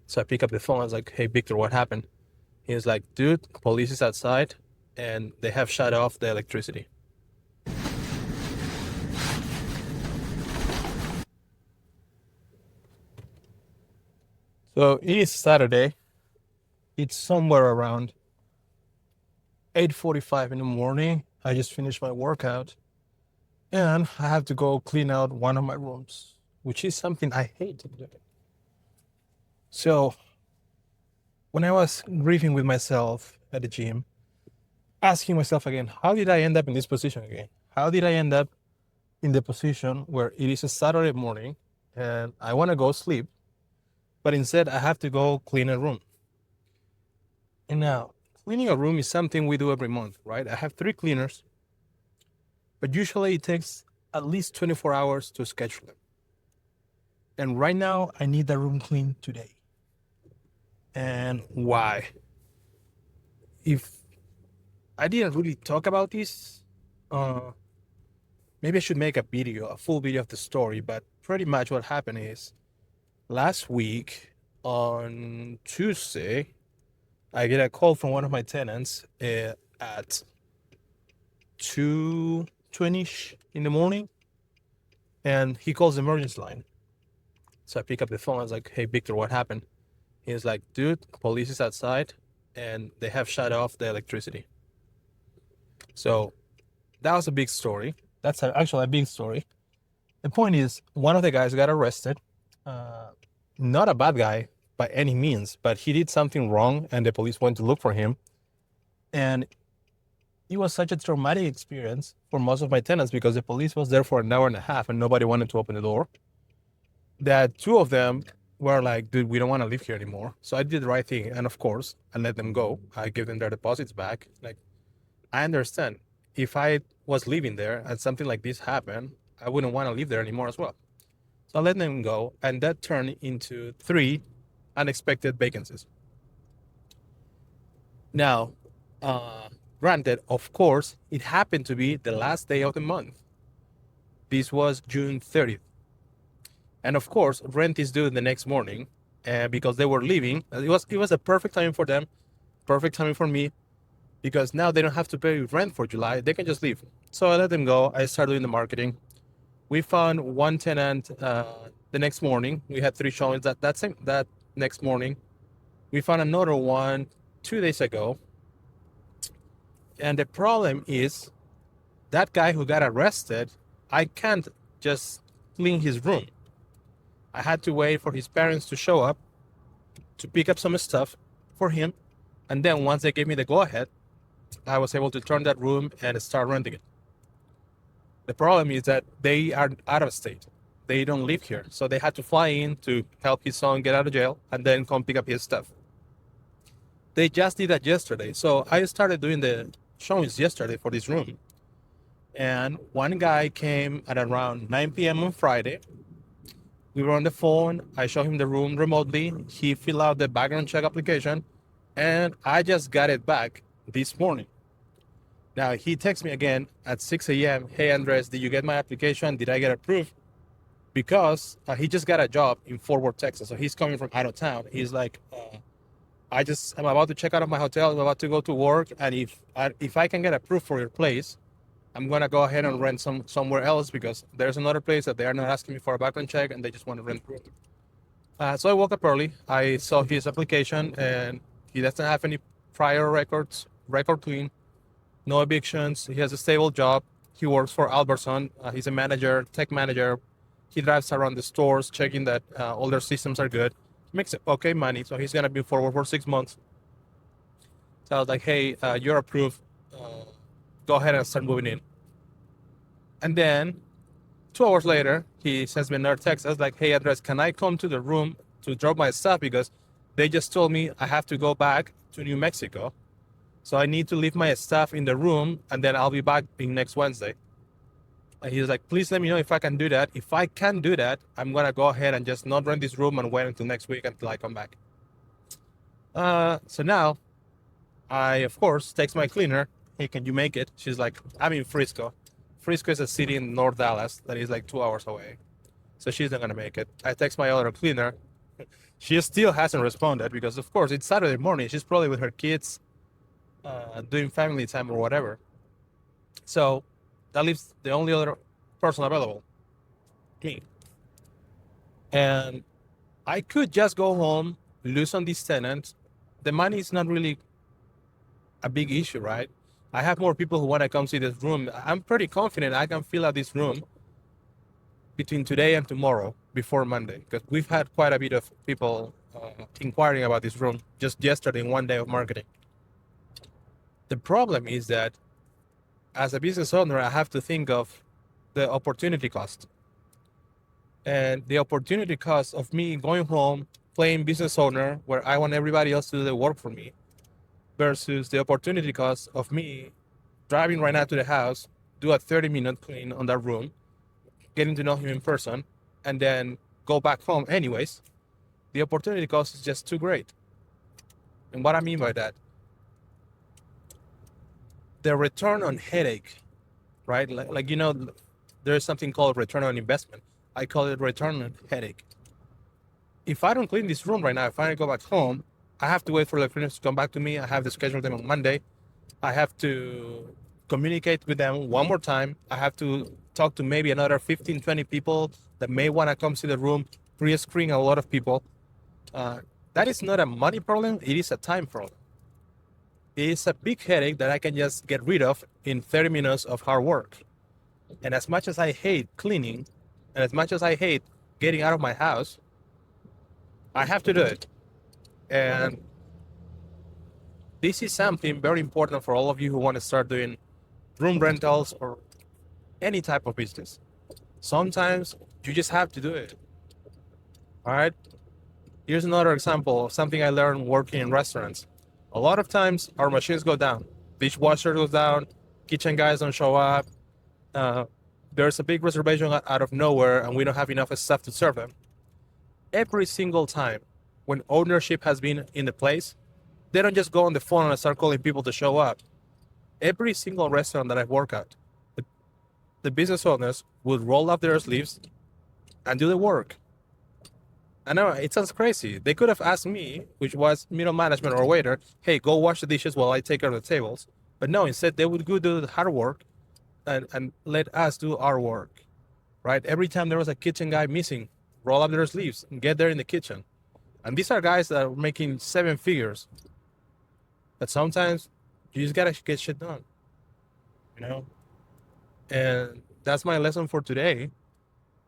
So I pick up the phone. I was like, hey, Victor, what happened? He was like, dude, police is outside and they have shut off the electricity. So it is Saturday. It's somewhere around 8:45 in the morning. I just finished my workout and I have to go clean out one of my rooms, which is something I hate to do. So when I was grieving with myself at the gym, asking myself again, how did I end up in this position again? How did I end up in the position where it is a Saturday morning and I want to go sleep, but instead I have to go clean a room? And now, cleaning a room is something we do every month, right? I have 3 cleaners, but usually it takes at least 24 hours to schedule them. And right now, I need the room cleaned today. And why? If I didn't really talk about this, uh, maybe I should make a full video of the story. But pretty much what happened is last week on Tuesday, I get a call from one of my tenants at 2:20 in the morning, and he calls the emergency line. So I pick up the phone. I was like, hey, Victor, what happened? He was like, dude, police is outside and they have shut off the electricity. So that was a big story. That's actually a big story. The point is, one of the guys got arrested. Uh, Not a bad guy by any means, but he did something wrong and the police went to look for him. And it was such a traumatic experience for most of my tenants because the police was there for an hour and a half and nobody wanted to open the door, that 2 of them were like, dude, we don't want to live here anymore. So I did the right thing. And of course, I let them go. I gave them their deposits back. Like, I understand if I was living there and something like this happened, I wouldn't want to live there anymore as well. So I let them go. And that turned into 3 unexpected vacancies. Now, granted, of course, it happened to be the last day of the month. This was June 30th. And of course, rent is due the next morning because they were leaving. It was a perfect time for them, perfect timing for me, because now they don't have to pay rent for July. They can just leave. So I let them go. I started doing the marketing. We found one tenant the next morning. We had 3 showings that next morning. We found another one 2 days ago. And the problem is that guy who got arrested, I can't just clean his room. I had to wait for his parents to show up to pick up some stuff for him. And then once they gave me the go-ahead, I was able to turn that room and start renting it. The problem is that they are out of state. They don't live here. So they had to fly in to help his son get out of jail and then come pick up his stuff. They just did that yesterday. So I started doing the showings yesterday for this room. And one guy came at around 9 p.m. on Friday. We were on the phone. I showed him the room remotely. He filled out the background check application, and I just got it back this morning. Now, he texts me again at 6 a.m. Hey, Andres, did you get my application? Did I get approved? Because he just got a job in Fort Worth, Texas. So he's coming from out of town. He's like, I'm about to check out of my hotel. I'm about to go to work. And if I can get approved for your place, I'm going to go ahead and rent somewhere else because there's another place that they are not asking me for a background check and they just want to rent room. So I woke up early. I saw his application and he doesn't have any prior records, record clean, no evictions. He has a stable job. He works for Albertson. He's a manager, tech manager. He drives around the stores, checking that all their systems are good. Makes okay money. So he's going to be forward for 6 months. So I was like, hey, you're approved. Go ahead and start moving in. And then 2 hours later, he sends me another text. I was like, hey, Andres, can I come to the room to drop my stuff? Because they just told me I have to go back to New Mexico. So I need to leave my stuff in the room and then I'll be back in next Wednesday. And he's like, please let me know if I can do that. If I can do that, I'm going to go ahead and just not rent this room and wait until next week until I come back. So now I, of course, text my cleaner. Hey, can you make it? She's like, I'm in Frisco. Frisco is a city in North Dallas that is like 2 hours away. So she's not going to make it. I text my other cleaner. She still hasn't responded because, of course, it's Saturday morning. She's probably with her kids, doing family time or whatever. So that leaves the only other person available, me. And I could just go home, lose on this tenant. The money is not really a big issue, right? I have more people who want to come see this room. I'm pretty confident I can fill out this room between today and tomorrow before Monday, because we've had quite a bit of people inquiring about this room just yesterday in one day of marketing. The problem is that as a business owner, I have to think of the opportunity cost. And the opportunity cost of me going home, playing business owner, where I want everybody else to do the work for me, versus the opportunity cost of me driving right now to the house, do a 30-minute clean on that room, getting to know him in person, and then go back home anyways. The opportunity cost is just too great. And what I mean by that, the return on headache, right? Like there's something called return on investment. I call it return on headache. If I don't clean this room right now, if I go back home, I have to wait for the cleaners to come back to me. I have to schedule them on Monday. I have to communicate with them one more time. I have to talk to maybe another 15, 20 people that may want to come see the room, pre-screen a lot of people. That is not a money problem. It is a time problem. It is a big headache that I can just get rid of in 30 minutes of hard work. And as much as I hate cleaning, and as much as I hate getting out of my house, I have to do it. And this is something very important for all of you who want to start doing room rentals or any type of business. Sometimes you just have to do it. All right. Here's another example of something I learned working in restaurants. A lot of times our machines go down, dishwasher goes down, kitchen guys don't show up. There's a big reservation out of nowhere and we don't have enough staff to serve them. Every single time when ownership has been in the place, they don't just go on the phone and start calling people to show up. Every single restaurant that I've worked at, the business owners would roll up their sleeves and do the work. I know it sounds crazy. They could have asked me, which was middle management or waiter, hey, go wash the dishes while I take care of the tables. But no, instead they would go do the hard work and let us do our work, right? Every time there was a kitchen guy missing, roll up their sleeves and get there in the kitchen. And these are guys that are making 7 figures. But sometimes you just gotta get shit done, you know? And that's my lesson for today.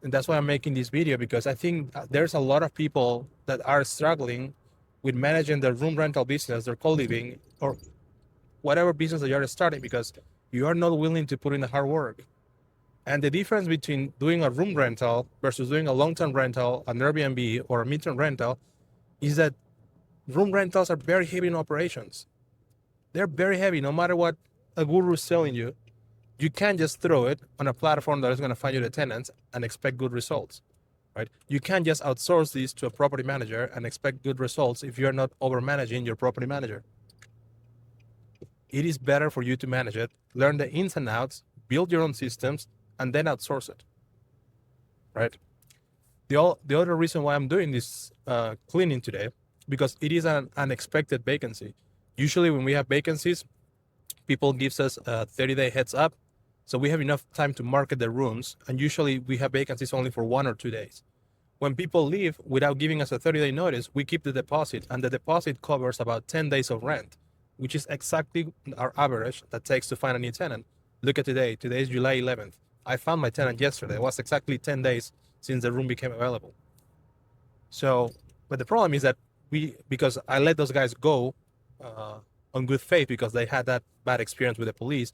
And that's why I'm making this video, because I think there's a lot of people that are struggling with managing their room rental business, their co-living, or whatever business that you're starting, because you are not willing to put in the hard work. And the difference between doing a room rental versus doing a long-term rental, an Airbnb or a midterm rental, is that room rentals are very heavy in operations. They're very heavy. No matter what a guru is telling you, you can't just throw it on a platform that is going to find you the tenants and expect good results, right? You can't just outsource this to a property manager and expect good results if you're not over managing your property manager. It is better for you to manage it, learn the ins and outs, build your own systems, and then outsource it, right? The other reason why I'm doing this cleaning today, because it is an unexpected vacancy. Usually when we have vacancies, people gives us a 30-day heads up. So we have enough time to market the rooms. And usually we have vacancies only for 1 or 2 days. When people leave without giving us a 30-day notice, we keep the deposit. And the deposit covers about 10 days of rent, which is exactly our average that takes to find a new tenant. Look at today. Today is July 11th. I found my tenant yesterday. It was exactly 10 days since the room became available. So, but the problem is that because I let those guys go on good faith because they had that bad experience with the police,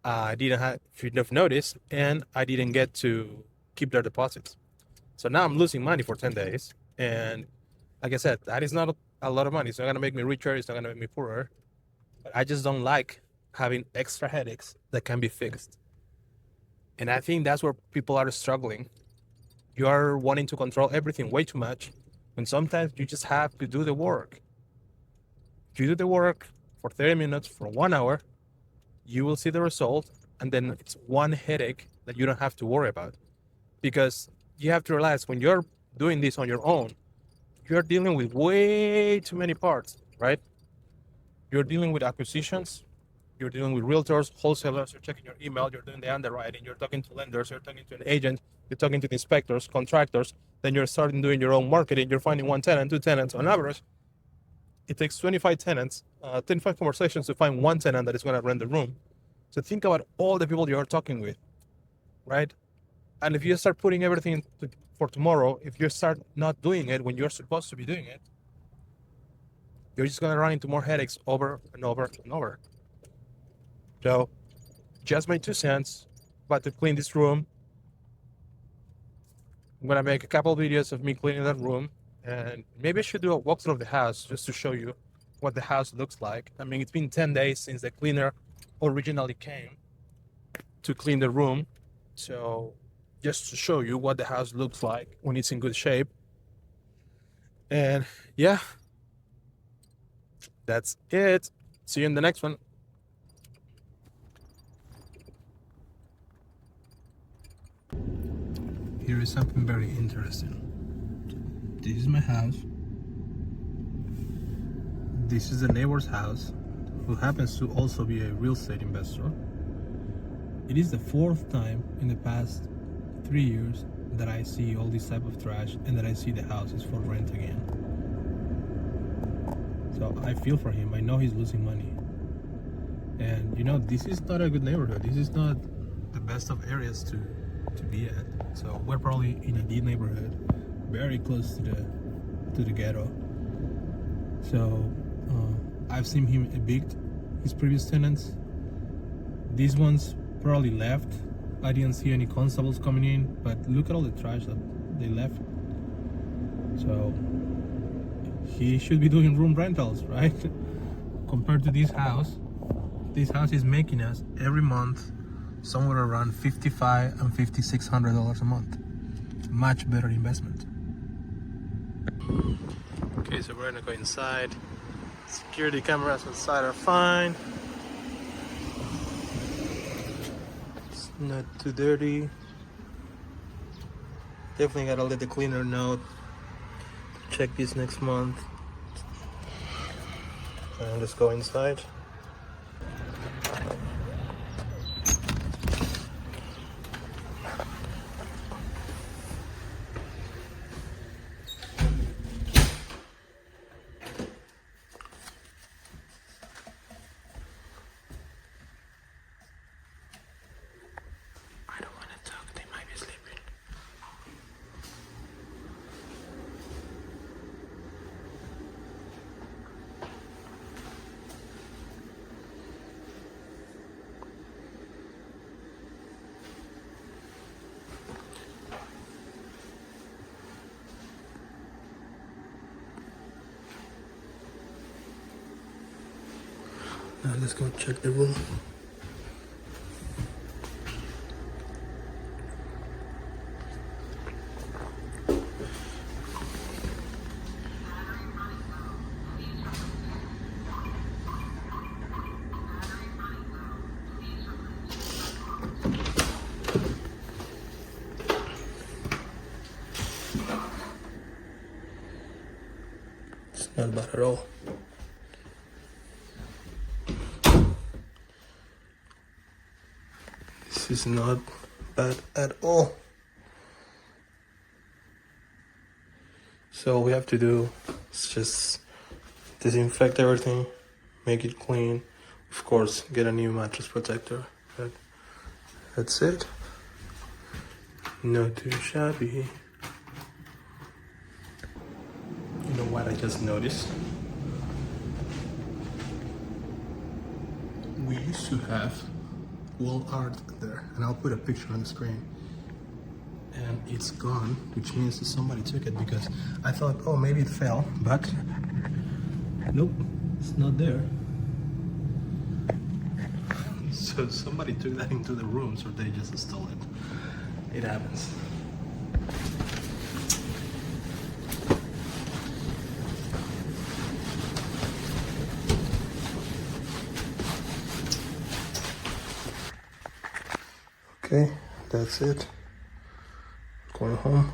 I didn't have enough notice and I didn't get to keep their deposits. So now I'm losing money for 10 days. And like I said, that is not a lot of money. It's not going to make me richer. It's not going to make me poorer. But I just don't like having extra headaches that can be fixed. And I think that's where people are struggling. You are wanting to control everything way too much, when sometimes you just have to do the work. You do the work for 30 minutes, for 1 hour, you will see the result, and then it's one headache that you don't have to worry about. Because you have to realize when you're doing this on your own, you're dealing with way too many parts, right? You're dealing with acquisitions, you're dealing with realtors, wholesalers, you're checking your email, you're doing the underwriting, you're talking to lenders, you're talking to an agent, you're talking to the inspectors, contractors, then you're starting doing your own marketing, you're finding one tenant, two tenants on average. It takes 25 tenants, 25 conversations to find one tenant that is going to rent the room. So think about all the people you're talking with, right? And if you start putting everything for tomorrow, if you start not doing it when you're supposed to be doing it, you're just going to run into more headaches over and over and over. So just my 2 cents, about to clean this room. I'm going to make a couple of videos of me cleaning that room. And maybe I should do a walkthrough of the house just to show you what the house looks like. I mean, it's been 10 days since the cleaner originally came to clean the room. So just to show you what the house looks like when it's in good shape. And yeah, that's it. See you in the next one. Here is something very interesting. This is my house. This is the neighbor's house, who happens to also be a real estate investor. It is the 4th time in the past 3 years that I see all this type of trash and that I see the house is for rent again. So I feel for him. I know he's losing money. And you know, this is not a good neighborhood. This is not the best of areas to be at. So we're probably in a deep neighborhood, very close to the ghetto. So I've seen him evict his previous tenants. These ones probably left. I didn't see any constables coming in, but look at all the trash that they left. So he should be doing room rentals, right? Compared to this house is making us every month somewhere around $5,500 and $5,600 a month. Much better investment. Okay, so we're gonna go inside. Security cameras outside are fine. It's not too dirty. Definitely gotta let the cleaner know. Check this next month. And let's go inside. Now let's go check the room. It's not bad at all. This is not bad at all. So all we have to do is just disinfect everything, make it clean. Of course, get a new mattress protector. But that's it. Not too shabby. You know what I just noticed? We used to have wall art there, and I'll put a picture on the screen. And it's gone, which means that somebody took it, because I thought, oh, maybe it fell, but nope, it's not there. So somebody took that into the rooms, or they just stole it. It happens. Okay, that's it. Going home.